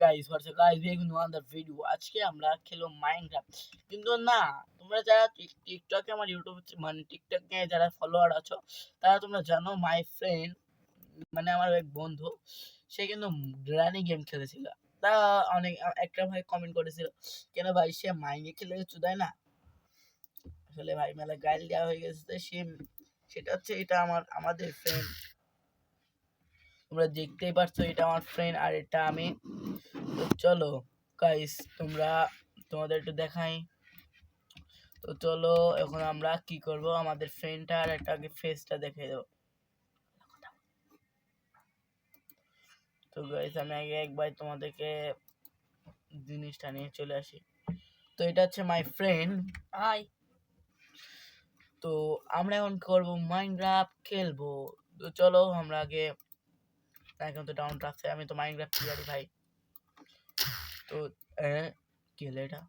Guys WhatsApp guys বেগুন other video আজকে আমরা খেলো মাইনক্রাফট কিন্তু না তোমরা যারা টিকটকে আমার ইউটিউব মানে টিকটকে যারা ফলোয়ার আছো তারা তোমরা জানো মাই ফ্রেন্ড মানে আমার এক বন্ধু সে কিন্তু রানি গেম খেলেছিল তা অনেক একটা ভাই কমেন্ট করেছিল কেন ভাই সে মাইনে খেলে চুদায় না আসলে ভাই মেলা গাইল দেওয়া হয়ে গেছে সেটা হচ্ছে এটা আমাদের ফ্রেন্ড তোমরা দেখতেই পাচ্ছ এটা আমার ফ্রেন্ড আর এটা আমি তো চলো গাইস তোমাদের একটু দেখাই তো চলো এখন আমরা কি করব আমাদের ফ্রেন্ডটার একটা আগে ফেসটা দেখিয়ে দেব তো গাইস আমি আগে একবার তোমাদেরকে জিনিসটা নিয়ে চলে আসি তো এটা হচ্ছে মাই ফ্রেন্ড হাই তো আমরা এখন করব মাইনক্রাফট খেলবো তো চলো আমরা আগে এখন তো ডাউন রাখছে আমি তো মাইনক্রাফট খেলি ভাই তো কি হলো এটা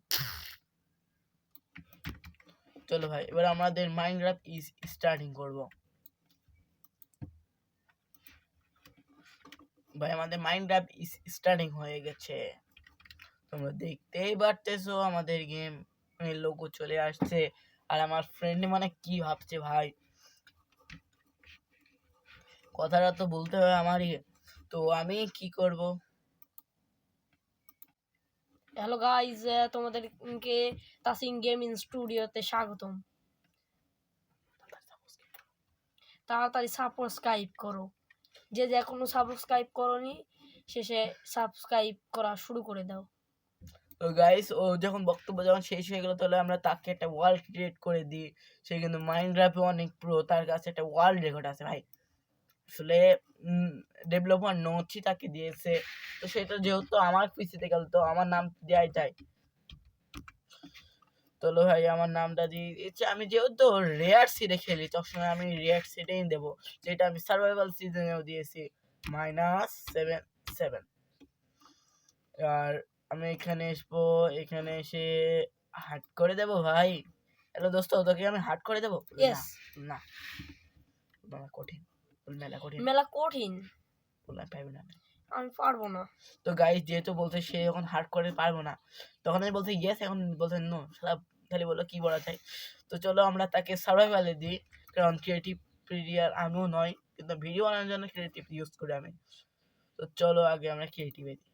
চলো ভাই এবার আমাদের মাইনক্রাফট স্টার্টিং করব ভাই আমাদের মাইনক্রাফট স্টার্টিং হয়ে গেছে তোমরা দেখতেই পারতেছো আমাদের গেম লোগো চলে আসছে আর আমার ফ্রেন্ড মানে কি ভাবছে ভাই কথাটা তো বলতে হবে আমারই তো আমি কি করব হ্যালো গাইজ তোমাদেরকে তাসিং গেমিং স্টুডিওতে স্বাগতম। তাড়াতাড়ি সাবস্ক্রাইব করো, যে এখনো সাবস্ক্রাইব করোনি শেষে সাবস্ক্রাইব করা শুরু করে দাও। তো গাইস ও যখন বক্তব্য যখন শেষ হয়ে গেল তাহলে আমরা তাকে একটা ওয়ার্ল্ড ক্রিয়েট করে দিই সে কিন্তু মাইনক্রাফটে অনেক প্রো তার কাছে একটা ওয়ার্ল্ড রেকর্ড আছে ভাই আসলে ডেভেলপার নোটই তাকে দিয়েছে তো সেটা যেহেতু আমার পিসিতে গেল তো আমার নাম দেওয়াই যায় চলো ভাই আমার নামটা দিয়ে আমি যেহেতু রেয়ার সিটে খেলি সবসময় আমি রেয়ার সিটেই দেবো যেটা আমি সার্ভাইভাল সিজনেও দিয়েছি -7 আর আমি এখানে আসবো এখানে এসে হাট করে দেব ভাই হ্যালো দোস্ত তোকে আমি হাট করে দেবো না মেলা কঠিন মেলা কঠিন পাইবে না আমি পারবো না। তো গাইস যেহেতু বলছে সে এখন হার্ড করে পারবো না তখন আমি বলতে ইয়েস এখন বলতে নো সারা খালি বললো কি বলা যায় তো চলো আমরা তাকে সার্ভাইভালে দিই কারণ ক্রিয়েটিভ প্লেয়ার আমিও নয় কিন্তু ভিডিও বানানোর জন্য ক্রিয়েটিভ ইউজ করি আমি তো চলো আগে আমরা ক্রিয়েটিভে দিই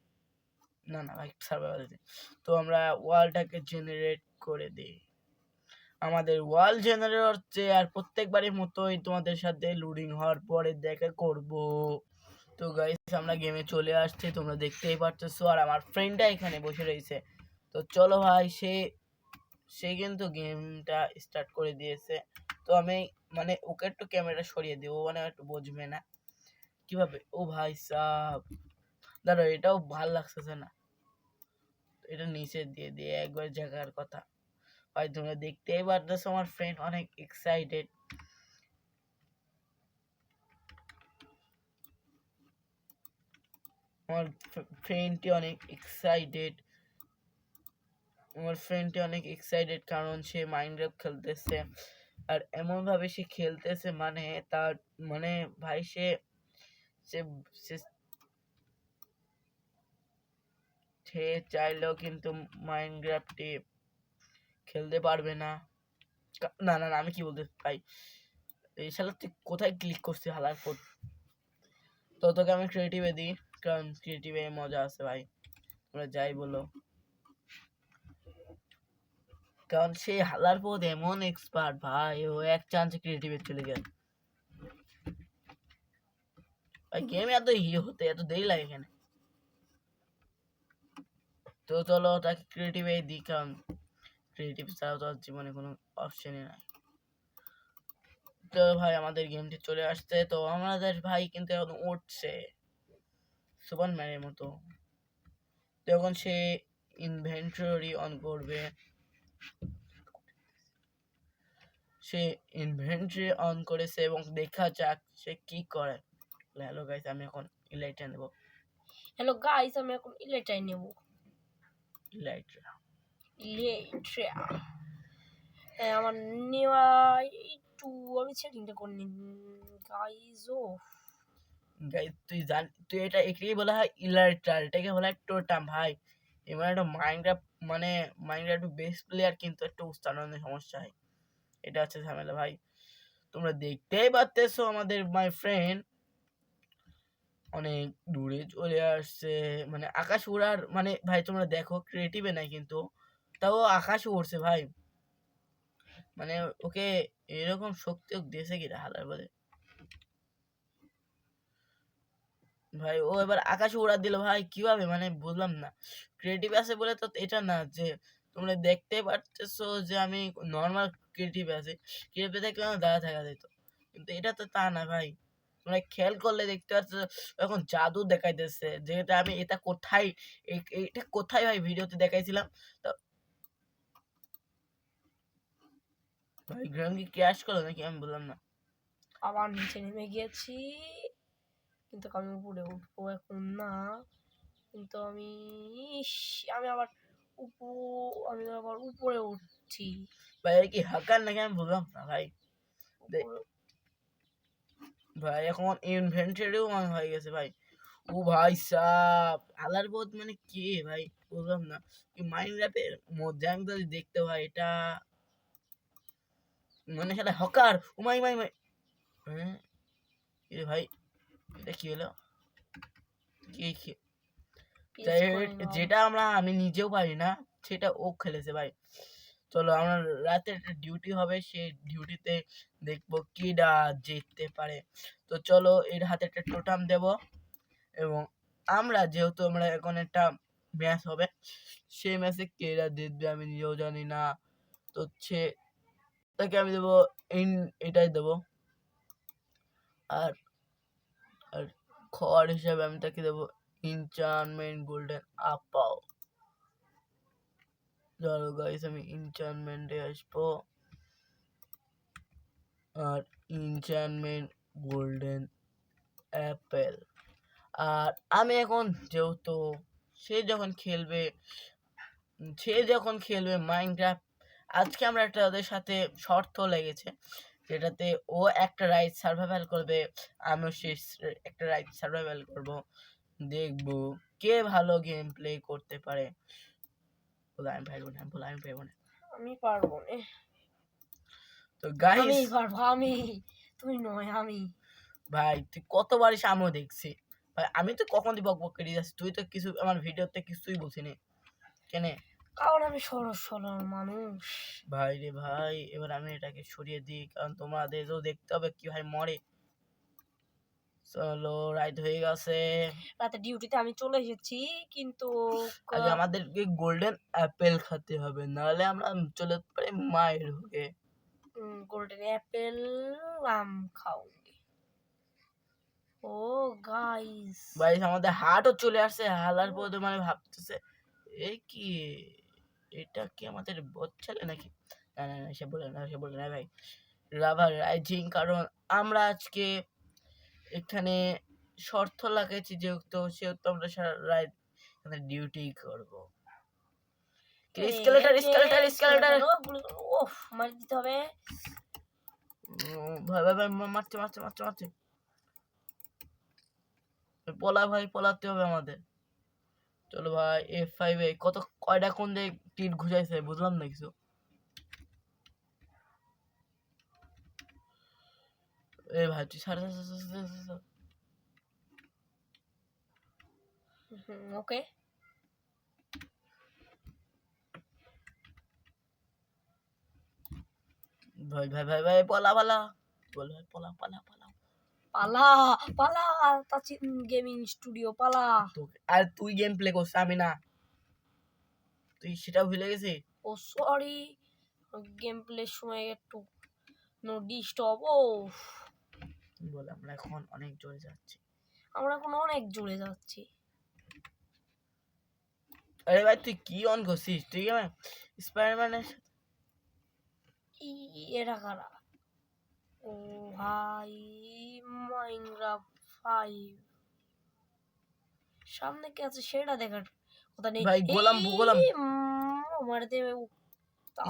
না ভাই সার্ভাইভালে দিই তো আমরা ওয়ালটাকে জেনারেট করে দিই আমাদের ওয়াল জেনারেটর হচ্ছে আর প্রত্যেকবারের মতোই তোমাদের সাথে লোডিং হওয়ার পরে দেখা করব তো গাইস আমরা গেমে চলে আসছি তোমরা দেখতেই পারতেছো আর আমার ফ্রেন্ডটা এখানে বসে রয়েছে তো চলো ভাই সে কিন্তু গেমটা স্টার্ট করে দিয়েছে তো আমি মানে ওকে একটু ক্যামেরা সরিয়ে দিব মানে একটু বুঝবে না কিভাবে ও ভাই সাহ দাঁড়ো এটাও ভাল লাগতেছে না এটা নিচে দিয়ে একবার জায়গার কথা ভাই তোমরা দেখতেই পারতেছো আমার ফ্রেন্ড অনেক এক্সাইটেড আমার ফ্রেন্ডটি অনেক এক্সাইটেড কারণ সে মাইনক্রাফট খেলতেছে আর এমন ভাবে সে খেলতেছে মানে তার মানে ভাই সে চাইলেও কিন্তু মাইনক্রাফটে খেলতে পারবে না না আমি কি বলতে ভাই এই শালা তুই কোথায় ক্লিক করছিস হালার কোড তো তোকে আমি ক্রিয়েটিভে দিই কারণ ক্রিয়েটিভে মজা আছে ভাই তোমরা যাই বলো কারণ সে হালার পথ এমন এক্সপার্ট ভাই ও এক চান্সে ক্রিয়েটিভে চলে গেল ভাই গেমে এত হতে এত দেরি লাগে এখানে তো চলো তাকে ক্রিয়েটিভে দিই কারণ ক্রিয়েটিভ ছাড়া তো জীবনে কোনো অপশনই নাই তো ভাই আমাদের গেমটি চলে আসছে তো আমাদের ভাই কিন্তু এখন উঠছে সুপারম্যানের মতো তখন সে ইনভেন্টরি অন করবে সে ইনভেন্টরি অন করেছে এবং দেখা যাক সে কি করে হ্যালো গাইস আমি এখন ইলাইট্রা নেব ইলাইট্রা আমার নেওয়া একটু আমি সেটিংটা করে নিই গাইজ গাইস তুই এটা একেই বলা হয় ইলাইটার, এটাকে বলা হয় টোটাম ভাই। এবার একটা মাইনক্রাফট মানে মাইনক্রাফট একটু বেস্ট প্লেয়ার কিন্তু একটু উচ্চারণের সমস্যা হয়, এটা হচ্ছে ঝামেলা ভাই। তোমরা দেখতেই পাচ্তেছো আমাদের মাই ফ্রেন্ড অনেক দূরে চলে আসছে, মানে আকাশ উড়ার মানে ভাই তোমরা দেখো ক্রিয়েটিভে নাই কিন্তু তাও আকাশ উড়ছে ভাই, মানে ওকে এরকম শক্তি দিয়েছে কি হালার বলে ভাই। ও এবার আকাশে উড়া দিল ভাই কিভাবে, মানে বুঝলাম না। ক্রিয়েটিভ আছে বলে তো এটা না যে তোমরা দেখতে পারতেছো যে আমি নর্মাল ক্রিয়েটিভ আছে, ক্রিয়েটিভ দেখলে আমার দাঁড়া থাকা যেত, কিন্তু এটা তো তা না ভাই। তোমরা খেয়াল করলে দেখতে পাচ্ছ এখন জাদু দেখাইতেছে, যেটা আমি এটা কোথায় এটা কোথায় ভাই ভিডিওতে দেখাইছিলাম। তো ভাই গ্রাম কি ক্র্যাশ করলো নাকি আমি বললাম না। আবার নিচে নেমে গিয়েছি, কিন্তু আমি উপরে উঠবো এখন না, কিন্তু ইস, আমি আবার আমি আবার উপরে উঠছি। ভাই কি হাকার নাকি আমি বললাম না ভাই। উপরে- ভাই এখন ইনভেন্টরিও অন হয়ে গেছে ভাই। ও ভাই সাব আলার বোধ মানে কে ভাই বুঝলাম না। মাইনক্রাফটের মজাং যদি দেখতে ভাই এটা মানে সেটা হকার উমাই মাই মাই। হ্যাঁ এ ভাই এটা কি হলো, কি কি পিস করে নাও। যেটা আমি নিজেও পারি না সেটা ও খেলেছে ভাই। চলো আমরা রাতে একটা ডিউটি হবে, সেই ডিউটিতে দেখবো কিডা জিততে পারে। তো চলো এর হাতে একটা টোটাম দেব, এবং যেহেতু আমরা এখন একটা ম্যাচ হবে, সেই ম্যাচে কেরা জিতবে আমি নিজেও জানি না। তো তাকে আমি দেবো এটাই দেবো। আর আর খড় হিসাবে আমি তাকে দেবো ইনচার্টমেন্ট গোল্ডেন আপাও। চলো গাইস আমি ইনচার্টমেন্টে আসবো, আর ইনচার্টমেন্ট গোল্ডেন অ্যাপেল। আর আমি এখন যেহেতু সে যখন খেলবে মাইনক্রাফট, আজকে আমরা একটা ওদের সাথে শর্ত লেগেছে, যেটাতে ও একটা রাইড সার্ভাইভাল করবে, আমিও সে একটা রাইড সার্ভাইভাল করব, দেখবো কে ভালো গেম প্লে করতে পারে। বলে আমি পারবো না, বলে আমি পারবো না। আমি পারবো না, তো আমি গাইস পারবো, তুই নয় আমি। ভাই তুই কতবার এসে আমিও দেখছি ভাই, আমি তো কখন তুই বক বক করে যাচ্ছি, তুই তো কিছু আমার ভিডিওতে কিছুই বলছিনি কেনে। কারণ আমি সরল সরল মানুষ। ভাই রে ভাই এবার আমি এটাকে সরিয়ে দিই, কারণ তোমাদেরও দেখতে হবে কি ভাই মরে। চলো রাইট হয়ে গেছে। রাতে ডিউটিতে আমি চলে এসেছি, কিন্তু আগে আমাদেরকে গোল্ডেন অ্যাপেল খেতে হবে, নাহলে আমরা চলে যেতে পারি মায়ের হোকে। গোল্ডেন অ্যাপেল আম খাউঙ্গি। ও গাইস, ভাই আমাদের হাটও চলে আসছে, হালার পথে মানে ভাবতেছে এই কি, এটা কি আমাদের বচ্চালে নাকি। না না না সে বলে না ভাই, রাভার রাইজিং, কারণ আমরা আজকে এখানে শর্ত লাগাইছি সেহেতু আমরা সারা রাত এখানে ডিউটি করব। স্কেলেটর ওফ মারি দিতে হবে। ভাই ভাই ভাই মারছে মারছে মারছে মারছে। ভাই পলাতে হবে আমাদের। চলো ভাই F5 এ কয়টা কোন দিয়ে টিট ঘুষাইছে বুঝলাম না কিছু। এ ভাই তুই সাড়ে ওকে, ভাই ভাই ভাই ভাই পলা বল ভাই পলা পালা পালা, তাচিন গেমিং স্টুডিও পালা। আর তুই গেম প্লে করছিস আমি না, তুই সেটা ভুলে গেছিস। ও সরি, গেম প্লের সময় একটু নো ডিস্টার্ব। ও বল আমরা এখন অনেক জোরে যাচ্ছি। আমরা এখন অনেক জোরে যাচ্ছি। আরে ভাই তুই কি অন করছিস, তুই আমার স্পাইডারম্যানের এরা কারা? ও ভাই, মাইনক্রাফট 5 সামনে কি আছে সেটা দেখার কথা নেই। ভাই গোলাম মারে দেবে,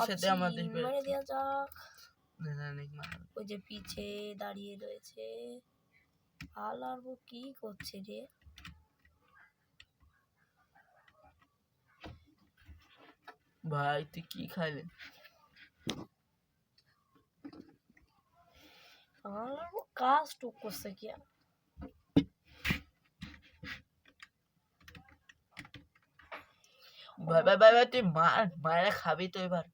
সাথে আমাদের মেরে দেওয়া যাক। না না না ওই যে পিছে দাঁড়িয়ে রয়েছে, আলার কি করছে রে? ভাই তুই কি খাইলে? আলার কাজ টুক করছে কি? ভাই ভাই ভাই ভাই তুই মায়েরা খাবি তো এবার।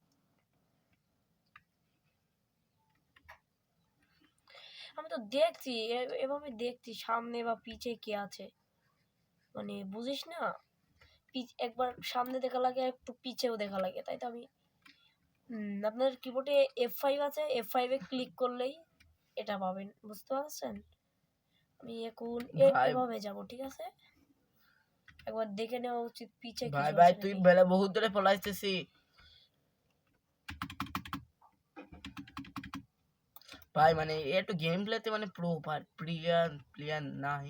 আমি তো দেখছি এভাবে দেখছি সামনে বা পিছে কে আছে, মানে বুঝিস না, একবার সামনে দেখা লাগে একটু পিছেও দেখা লাগে, তাই তো আমি আপনার কিবোর্ডে F5 আছে, F5 এ ক্লিক করলেই এটা পাবেন, বুঝতে পারছেন? আমি এখন ভাই এভাবে যাব, ঠিক আছে? একবার দেখে নেওয়া উচিত পিছে ভাই কিছু ভাই আছে তুই নাকি। বেলা বহুত ধরে পলাইতেছি। ভাই মানে একটু গেম প্লেতে মানে প্লেয়ার প্লেয়ার নাই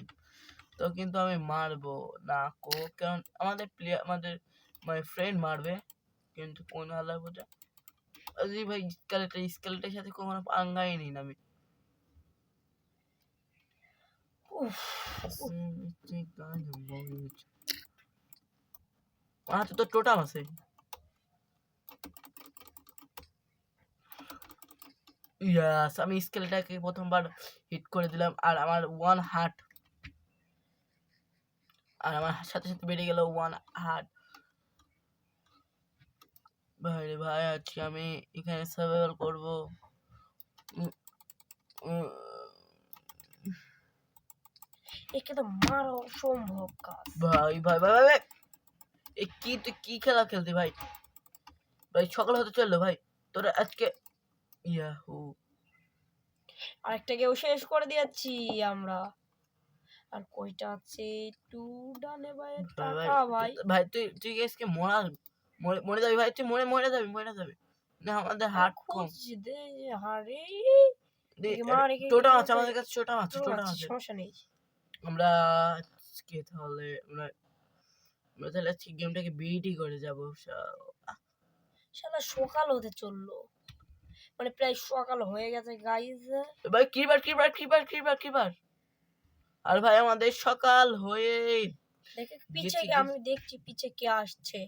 তো, কিন্তু আমি মারবো না কো, কারণ আমাদের প্লেয়ার আমাদের মাই ফ্রেন্ড মারবে, কিন্তু কোন আল্লাহ বোঝা। আরে ভাই স্কেলেটের সাথে কোনো পাঙ্গাই নেই না আমি। উফ, হাতে তো টোটাম আছে। ইয়াস, আমি স্কেলটাকে প্রথমবার হিট করে দিলাম আর আমার ওয়ান হার্ট, আর আমার সাথে সাথে বেড়ে গেল ওয়ান হার্ট। ভাই রে ভাই আজকে আমি এখানে সার্ভাইভাল করবো। একে তো মারা অসম্ভব কাজ। ভাই ভাই ভাই ভাই এ কি তুই কি খেলা খেলতি ভাই? ভাই সকাল হতে চললো ভাই, তোরা আজকে ইয়াহু আরেকটা কেউ শেষ করে দিয়েছি আমরা। আর কয়টা আছে? একটু ডানে ভাই ভাই ভাই টাকা ভাই। ভাই তুই তুই আজকে মরে মরে যাবি ভাই, তুই মরে মরে যাবি না, আমাদের হার্ট কম। খুঁজছি দে হারে, টোটাম আছে আমাদের কাছে, টোটাম আছে সমস্যা নেই। আমরা আজকে তাহলে আমরা তাহলে আজকে গেমটাকে বিটি করে যাবো। শালা সকাল হতে চললো, মানে প্রায় সকাল হয়ে গেছে গাইজ। ভাই কিবার আর ভাই আমাদের সকাল হয়ে দেখ পিছে গেছি আমি দেখছি পিছে কে আসছে,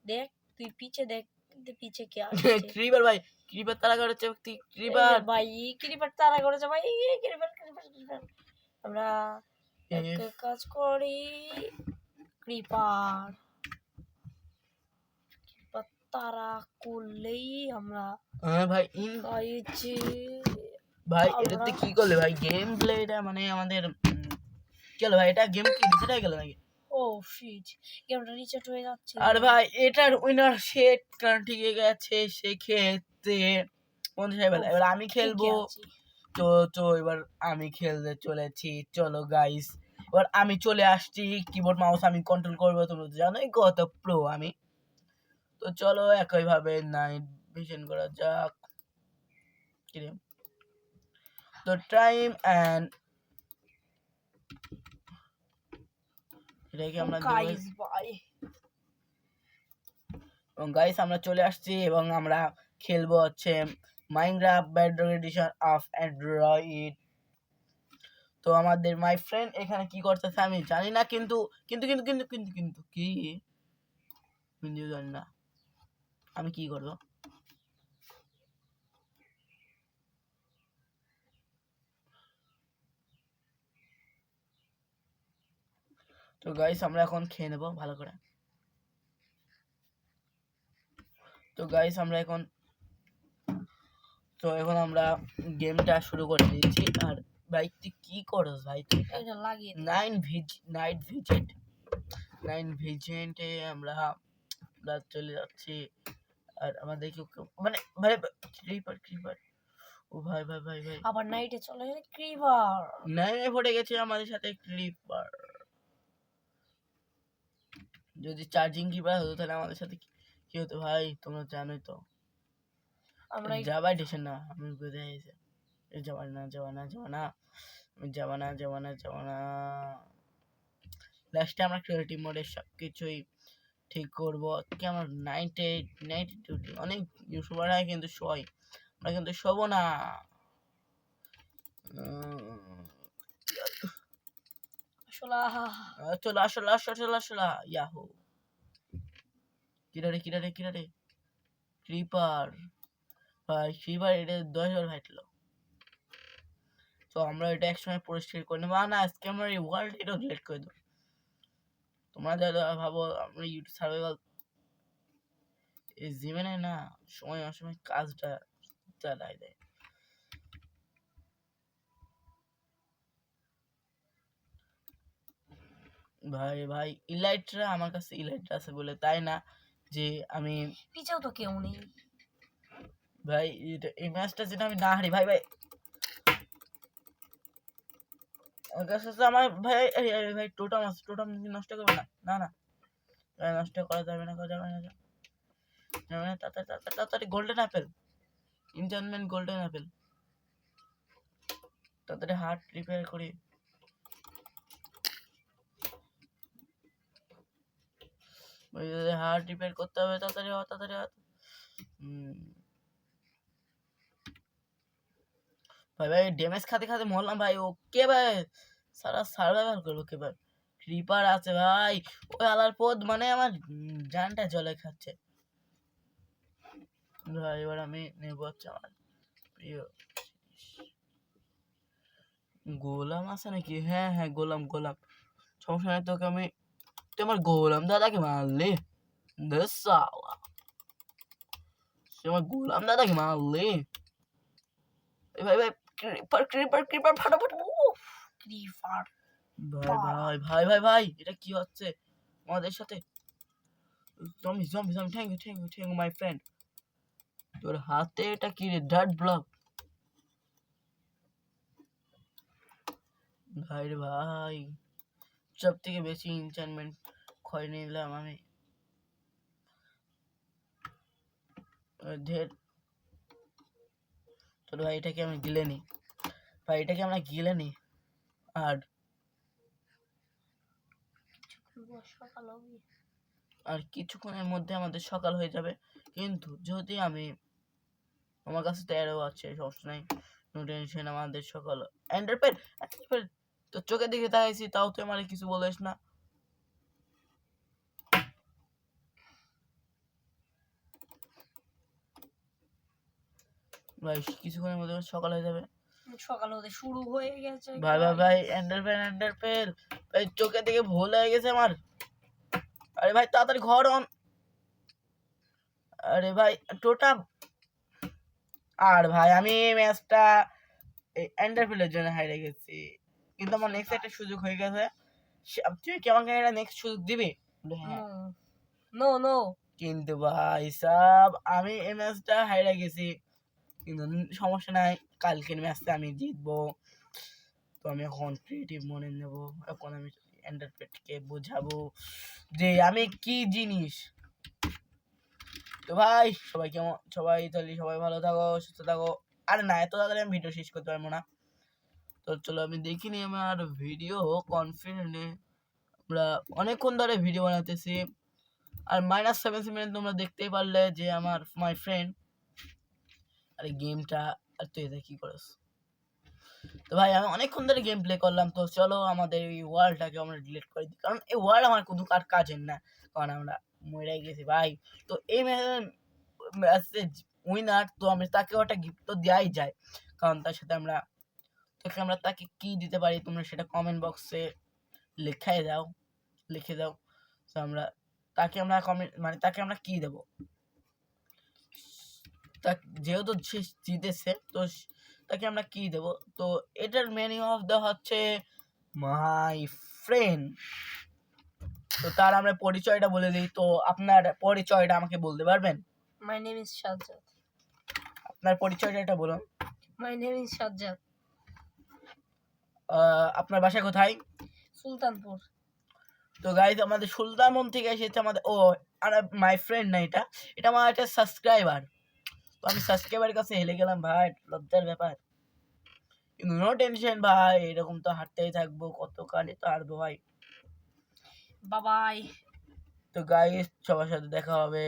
দেখ তুই পিছে দেখ পিছে কে আসছে। ক্রিবার ভাই, ক্রিবার তারা করেছে ক্রিবার ভাই ক্রিপার তারা করেছে ভাই, ক্রিপার। আমরা একটা কাজ করি, ক্রিপার তারা করলেই আমরা হ্যাঁ ভাই গাইছি। ভাই এটাতে কি করলে ভাই? গেম প্লে এটা মানে আমাদের কি হলো ভাই? এটা গেম কি রিসেট হয়ে গেল নাকি? ও শিট, গেমটা রিসেট হয়ে যাচ্ছে। আর ভাই এটার উইনার সেট কারণ ঠিক গেছে, সেক্ষেত্রে 50 বেলা এবার আমি খেলবো। তো তো এবার আমি খেলতে চলেছি, চলো গাইস এবার আমি চলে আসছি, কিবোর্ড মাউস আমি কন্ট্রোল করবো, তোমরা তো জানোই কত প্রো আমি। তো চলো একই ভাবে নাইট ভিশন করা যাক। তো টাইম এন্ড এটাকে আমরা গাইস ভাই, এবং গাইস আমরা চলে আসছি এবং আমরা খেলবো হচ্ছে Minecraft bedrock edition of Android. তো আমাদের মাই ফ্রেন্ড এখানে কি করতেছে আমি জানি না, কিন্তু কিন্তু কিন্তু কিন্তু কিন্তু কিন্তু কি কিন্তু জানি না আমি কি করবো। তো গাইস আমরা এখন খেয়ে নেবো ভালো করে। তো গাইস আমরা এখন আমরা গেমটা শুরু করে দিয়েছি। আর ভাই তুই কি করস ভাই? তুই এটা লাগিয়ে নাইন ভিজেন্টে আমরা চলে যাচ্ছি। আর আমাদের কেউ মানে মানে ক্রিপার ও ভাই ভাই ভাই ভাই আবার নাইটে চলে ক্রিপার। নাইমে পড়ে গেছে আমাদের সাথে ক্রিপার। যদি চার্জিং ক্রিপার হতো তাহলে আমাদের সাথে কি হতো ভাই তোমরা জানোই তো। আমরা যাবা ডিশন না, আমি বুঝে গেছি। যাবা না লাস্টে আমরা ক্রিয়েটিভ মোডে সবকিছুই ঠিক করবো। কি আমার 92 অনেক ইউটিউবার হয় কিন্তু শোয়, আমরা কিন্তু শোবো না। আসলা চলো আসলে আসলে আসলে ইয়াহু কিরারে কিরারে কিরারে ক্রিপার ভাই ক্রিপার এটা 10 বার ফাইটলো। তো আমরা এটা একসময় পরিষ্কার করে নেবো না আজকে আমরা এই ওয়ার্ল্ড এটাও ডিলিট করে দেবো। তোমরা যারা ভাবো আমরা ইউটিউব সার্ভাইভাল এই জীবনে না সময় অসময় কাজটা চালাই দেয়। ভাই ভাই ইলাইটরা আমার কাছে ইলাইটরা আছে বলে তাই না যে আমি পিছেও তো কেউ নেই। ভাই এই ম্যাচটা যেটা আমি না হারি ভাই ভাই আমার কাছে তো আমার ভাই ভাই টোটাম আছে টোটাম নষ্ট করবে না না না ভাই নষ্ট করা যাবে না করা যাবে না যাবে না তাড়াতাড়ি তাড়াতাড়ি গোল্ডেন অ্যাপেল এনচান্টমেন্ট গোল্ডেন অ্যাপেল তাড়াতাড়ি হার্ট রিপেয়ার করি। হার্ট রিপেয়ার করতে হবে তাড়াতাড়ি তাড়াতাড়ি ভাই ভাই ড্যামেজ খাতে খাতে মরলাম ভাই ওকে ভাই সারা সার্ভাইভাল করবো কে ভাই ক্রিপার আছে ভাই ওই আলার পথ মানে আমার জানটা জলে খাচ্ছে ভাই এবার আমি নেবো হচ্ছে আমার প্রিয় গোলাম আছে নাকি হ্যাঁ হ্যাঁ গোলাম গোলাম সমস্যা নেই তোকে আমি তুই আমার গোলাম দাদাকে মারলি সালা তুই আমার গোলাম দাদাকে মারলি ভাই ভাই ক্রিপার ক্রিপার ক্রিপার ফাটাফাট ক্রিপার ভাই ভাই ভাই ভাই ভাই এটা কি হচ্ছে আমাদের সাথে zombie zombie zombie thank you thank you thank you my friend তোর হাতে এটা কি রে ডার্ট ব্লক ভাই রে ভাই সব থেকে বেশি এনচান্টমেন্ট খয় নিলাম আমি ঢের তোর ভাই এটাকে আমি গিলে নি ভাই এটাকে আমরা গিলে নি আর সকাল হবে আর কিছুক্ষণের মধ্যে আমাদের সকাল হয়ে যাবে কিন্তু যদি আমি আমার কাছে তো অ্যারো আছে সমস্যা নাই নো টেনশন আমাদের সকাল এন্ডারপেল তো চোখের দিকে তাকাইছি তাও তুই আমার কিছু বলিস না ভাই কিছুক্ষণের মধ্যে সকাল হয়ে যাবে সকাল হতে শুরু হয়ে গেছে ভাই ভাই ভাই এন্ডারপেল ভাই চোখের দিকে ভুল হয়ে গেছে আমার আরে ভাই তাড়াতাড়ি ঘর অন আরে ভাই টোটাম আর ভাই আমি এই ম্যাচটা এন্ডারপেলের জন্য হারিয়ে গেছি কিন্তু আমার নেক্সট একটা সুযোগ হয়ে গেছে তুই কি আমাকে একটা নেক্সট সুযোগ দিবি হ্যাঁ নো নো কিন্তু ভাই সাব আমি এই ম্যাচটা হারিয়ে গেছি কিন্তু সমস্যা নাই কালকের ম্যাচটা আমি জিতবো তো আমি এখন ক্রিয়েটিভ মনে নেব এখন আমি এন্ডারপেটকে বোঝাবো যে আমি কি জিনিস তো ভাই সবাই কেমন সবাই তাহলে সবাই ভালো থাকো সুস্থ থাকো আর না এত তাড়াতাড়ি আমি ভিডিও শেষ করতে পারবো না তো চলো আমি দেখিনি আমার ভিডিও কনফিডেন্টে আমরা অনেকক্ষণ ধরে ভিডিও বানাতেছি আর -7 তোমরা দেখতেই পারলে যে আমার মাই ফ্রেন্ড আরে গেমটা আর তুই এটা কি করস তো ভাই আমি অনেকক্ষণ ধরে গেম প্লে করলাম তো চলো আমাদের এই ওয়ার্ল্ডটাকে আমরা ডিলিট করে দিই কারণ এই ওয়ার্ল্ড আমার কোনো কাজের না কারণ আমরা মরে গেছি ভাই তো এই মেসেজ উইনার তো আমি তাকে ওটা গিফট তো দেওয়াই যায় কারণ তার সাথে আমরা তাকে কি দিতে পারি তোমরা সেটা কমেন্ট বক্সে লিখে দাও তো আমরা কমেন্ট মানে তাকে আমরা কি দেব যেহেতু সে জিতেছে তো তাকে আমরা কি দেব তো এটার মেনিউ অফ দ্য হচ্ছে মাই ফ্রেন্ড তো তার আমরা পরিচয়টা বলে দিই তো আপনার পরিচয়টা আমাকে বলতে পারবেন মাই নেম ইজ সাজ্জাদ আপনার পরিচয়টা এটা বলুন মাই নেম ইজ সাজ্জাদ আপনার বাসা কোথায় সুলতানপুর তো গাইস আমাদের সুলতানপুর থেকে এসেছে আমাদের আর মাই ফ্রেন্ড না এটা আমার একটা সাবস্ক্রাইবার তো আমি সাবস্ক্রাইবারের কাছে হেলে গেলাম ভাই লজ্জার ব্যাপার কিন্তু নো টেনশন ভাই এরকম তো হাঁটতেই থাকবো কত কালে তো হারবো ভাই বাবাই তো গাইস সবার সাথে দেখা হবে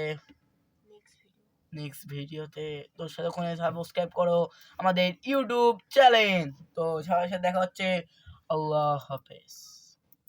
নেক্সট ভিডিওতে তোর সাথে ওখানে সাবস্ক্রাইব করো আমাদের ইউটিউব চ্যানেল তো সবার সাথে দেখা হচ্ছে আল্লাহ হাফেজ